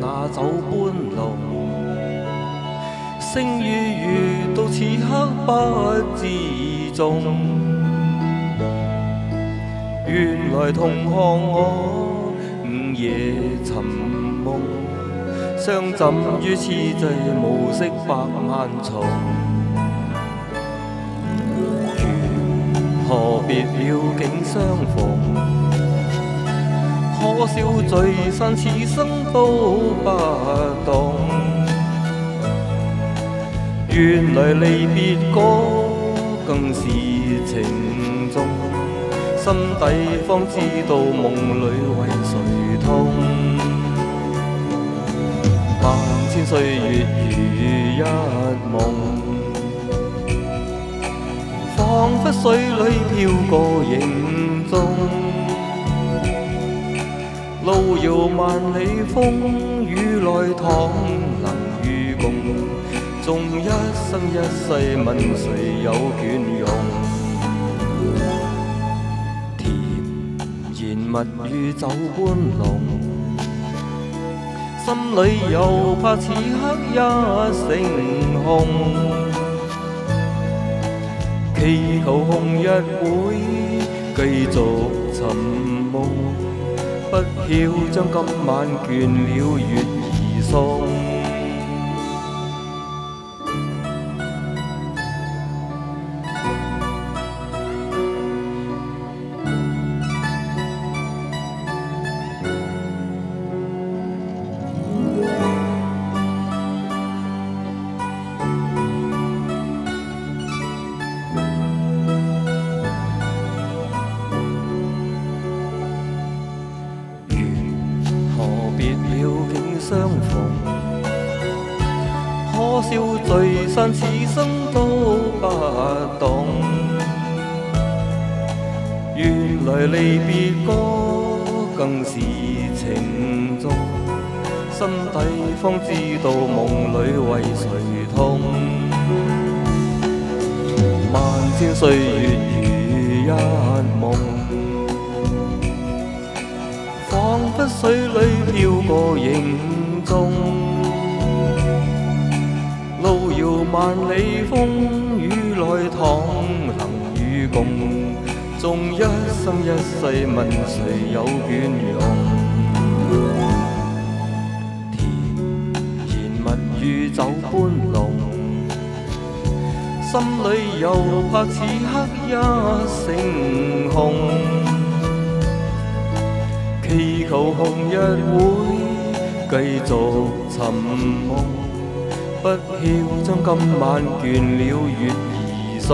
那酒般濃，星與月到此刻不自重。原來同行我午夜尋夢，相枕於此際無色百萬重。何別了竟相逢，可笑聚散此生都不懂。原來離別歌更是情重，心底方知道夢裏為誰痛。萬千歲月如一夢，彷彿水裏飄過影蹤。路遙萬里風雨來淌能與共，縱一生一世問誰有雋容。甜言蜜語酒般濃，心裏又怕此刻一成空。祈求紅日會繼續尋夢，不曉將今晚倦了月兒送。別了竟相逢，可笑聚散此生都不懂。原來離別歌更是情重，心底方知道夢裏為誰痛。萬千歲月如一夢，彷彿水裏飄過影蹤。路遙萬里風雨來淌能與共，縱一生一世問誰有雋容。甜言蜜語酒般濃，心裏又怕此刻一成空。祈求紅日會繼續尋夢，不曉將今晚倦了月兒送。